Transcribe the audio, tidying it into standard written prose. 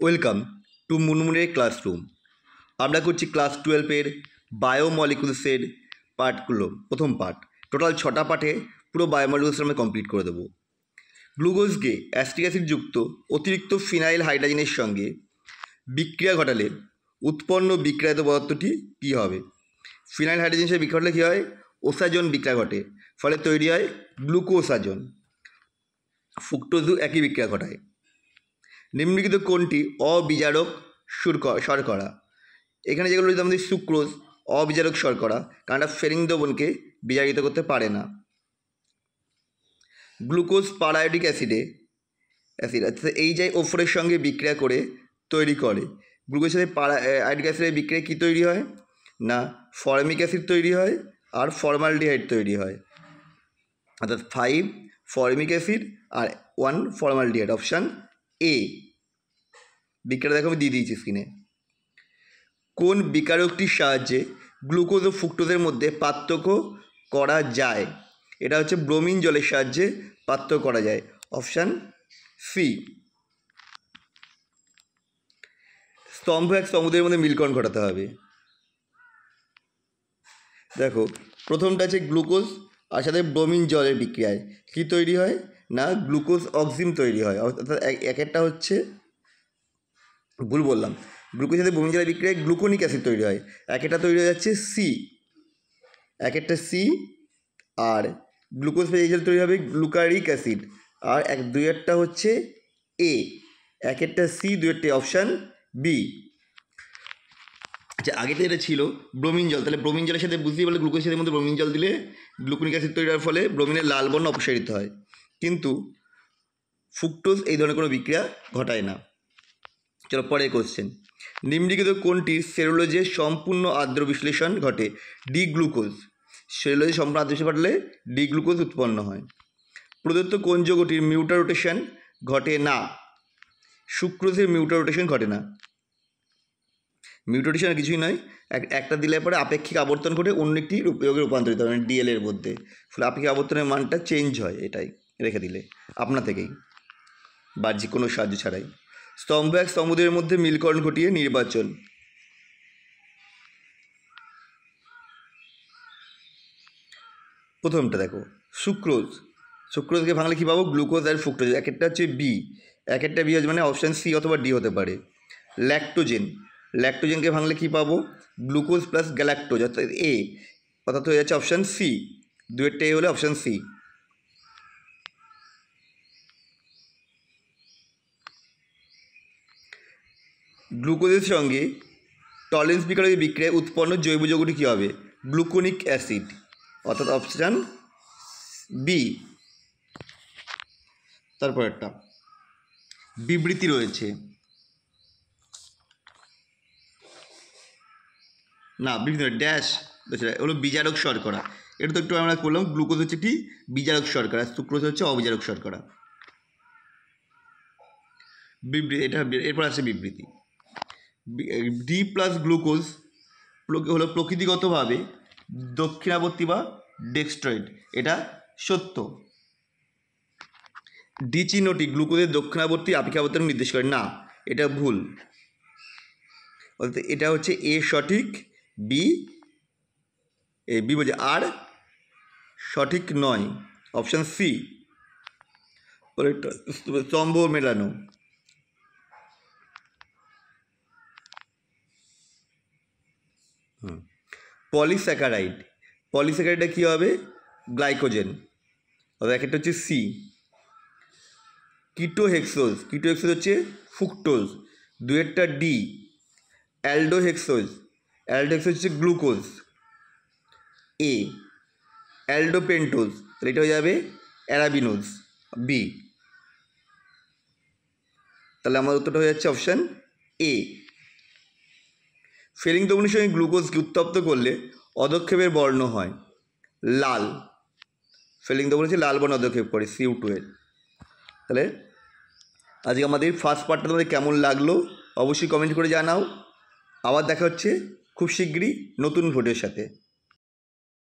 Welcome to মুনমুনের classroom. আমরা করছি class 12-এর বায়োমলিকুলসের পার্টগুলো। প্রথম পার্ট, টোটাল 6টা পার্টে পুরো বায়োমলিকুলস আমরা কমপ্লিট করে দেবো। গ্লুকোজকে অ্যাসিটিক অ্যাসিডযুক্ত অতিরিক্ত ফিনাইল হাইড্রোজেনের সঙ্গে বিক্রিয়া ঘটালে উৎপন্ন বিক্রিয়াত পদার্থটি কী হবে? ফিনাইল হাইড্রোজেনের সাথে বিক্রিয়া ঘটলে কী হয়? ওসাজন বিক্রিয়া ঘটে, ফলে তৈরি হয় গ্লুকোসাজন। ফ্রুক্টোজও একই বিক্রিয়া ঘটায়। নিম্নলিখিত কোনটি অবিজারক শর্করা? এখানে যেগুলো যদি আমাদের সুক্রোজ অবিজারক শর্করা, কারণ এটা ফেরিং দ্রবণকে বিজারিত করতে পারে না। গ্লুকোজ পারায়োডিক অ্যাসিড এই যে ওফরের সঙ্গে বিক্রিয়া করে তৈরি করে। গ্লুকোজের সাথে পারায়োডিক অ্যাসিডের বিক্রিয়া কী তৈরি হয় না? ফর্মিক অ্যাসিড তৈরি হয় আর ফর্মালডিহাইড তৈরি হয়, অর্থাৎ 5 ফর্মিক অ্যাসিড আর 1 ফর্মালডিহাইড। Option A. বিক্রিয়াটা দেখো আমি দিয়ে দিয়েছি স্ক্রিনে। কোন বিকারকটির সাহায্যে গ্লুকোজ ও ফ্রুক্টোজের মধ্যে পার্থক্য করা যায়? এটা হচ্ছে ব্রোমিন জলের সাহায্যে পার্থক্য করা যায়। Option C. স্তম্ভ এক স্তম্ভদের মধ্যে মিলকরণ ঘটাতে হবে। দেখো, প্রথমটা আছে গ্লুকোজ আর সাথে ব্রোমিন জলের বিক্রিয়ায় কী তৈরি হয় না? গ্লুকোজ অক্সিম তৈরি হয়। অর্থাৎ এক একটা হচ্ছে, ভুল বললাম, গ্লুকোজের সাথে ব্রোমিন জলের বিক্রিয়ায় গ্লুকোনিক অ্যাসিড তৈরি হয়। একটা তৈরি হয়ে যাচ্ছে সি, একটা সি, আর গ্লুকোজ পেয়ে তৈরি হবে গ্লুকারিক অ্যাসিড, আর দুই একটা হচ্ছে এ, একটা সি, দুই একটা অপশান বি। আচ্ছা, আগেতে এটা ছিল ব্রোমিন জল, তাহলে ব্রোমিন জলের সাথে বুঝতেই পারলে গ্লুকোজের মধ্যে ব্রোমিন জল দিলে গ্লুকোনিক অ্যাসিড তৈরি হওয়ার ফলে ব্রোমিনের লাল বর্ণ অপসারিত হয়, কিন্তু ফ্রুক্টোজ এই ধরনের কোনো বিক্রিয়া ঘটায় না। চলো পরের কোশ্চেন। নিম্নলিখিত কোনটি সেলুলোজের সম্পূর্ণ আর্দ্র বিশ্লেষণ ঘটে? D glucose. সেলুলোজের সম্পূর্ণ আর্দ্র বিশ্লেষণ ঘটলে ডি গ্লুকোজ উৎপন্ন হয়। প্রদত্ত কোন যৌগটির মিউটার রোটেশন ঘটে না? সুক্রোজের মিউটার রোটেশন ঘটে না। মিউটার রোটেশন আর কিছুই নয়, একটা দিলে পরে আপেক্ষিক আবর্তন ঘটে অন্য একটি যৌগে রূপান্তরিত হয়, মানে ডিএল এর মধ্যে, ফলে আপেক্ষিক আবর্তনের মানটা চেঞ্জ হয়। এটাই রেখে দিলে আপনা থেকেই, বাহ্যিক কোনো সাহায্য ছাড়াই। স্তম্ভ এক স্তম্ভদের মধ্যে মিলকরণ ঘটিয়ে নির্বাচন। প্রথমটা দেখো, সুক্রোজ। সুক্রোজকে ভাঙলে কী পাবো? গ্লুকোজ আর ফ্রুক্টোজ। একটা হচ্ছে বি, একটা বি হচ্ছে মানে অপশান সি অথবা ডি হতে পারে। ল্যাকটোজেন। ল্যাকটোজেনকে ভাঙলে কী পাবো? গ্লুকোজ প্লাস গ্যালাক্টোজ, অর্থাৎ এ, অর্থাৎ হয়ে যাচ্ছে অপশান সি। দুয়েরটা এ হলে অপশান সি। গ্লুকোজের সঙ্গে টলেন্স বিকারকের বিক্রিয়ায় উৎপন্ন জৈব যৌগটি কী হবে? গ্লুকোনিক অ্যাসিড, অর্থাৎ অপশান বি। তারপর একটা বিবৃতি রয়েছে, না বিবৃতি ড্যাশ হলো বিজারক শর্করা। এটা তো একটু আমরা করলাম, গ্লুকোজ হচ্ছে কি বিজারক শর্করা, সুক্রোজ হচ্ছে অবিজারক শর্করা। বিবৃতি, এটা এরপর আছে বিবৃতি। ডি প্লাস গ্লুকোজ হলো প্রকৃতিগতভাবে দক্ষিণাবর্তী বা ডেক্সট্রয়েড, এটা সত্য। ডি চিহ্নটি গ্লুকোজের দক্ষিণাবর্তী আপেক্ষিক আবর্তন নির্দেশ করে না, এটা ভুল। অর্থাৎ এটা হচ্ছে এ সঠিক, বি বলছে আর সঠিক নয়, অপশান সি। স্তম্ভ মেলানো। পলিস্যাকারাইড। পলিস্যাকারাইডটা কী হবে? গ্লাইকোজেন, অর্থাৎ একটা হচ্ছে সি। কিটোহেক্সোজ। কিটোহেক্সোজ হচ্ছে ফ্রুক্টোজ, দুয়েরটা ডি। অ্যালডোহেক্সোজ। অ্যালডোহেক্সোজ হচ্ছে গ্লুকোজ, এ। অ্যালডোপেন্টোজ, তাহলে এটা হয়ে যাবে অ্যারাবিনোজ, বি। তাহলে আমার উত্তরটা হয়ে যাচ্ছে অপশান এ। ফেরিং দ্রবণের সঙ্গে গ্লুকোজকে উত্তপ্ত করলে অধক্ষেপের বর্ণ হয় লাল। ফেরিং দ্রবণ হচ্ছে লাল বর্ণ অধক্ষেপ করে, CO2 এর। তাহলে আজকে আমাদের ফার্স্ট পার্টটা তোমাদের কেমন লাগলো অবশ্যই কমেন্ট করে জানাও। আবার দেখা হচ্ছে খুব শীঘ্রই নতুন ভিডিওর সাথে।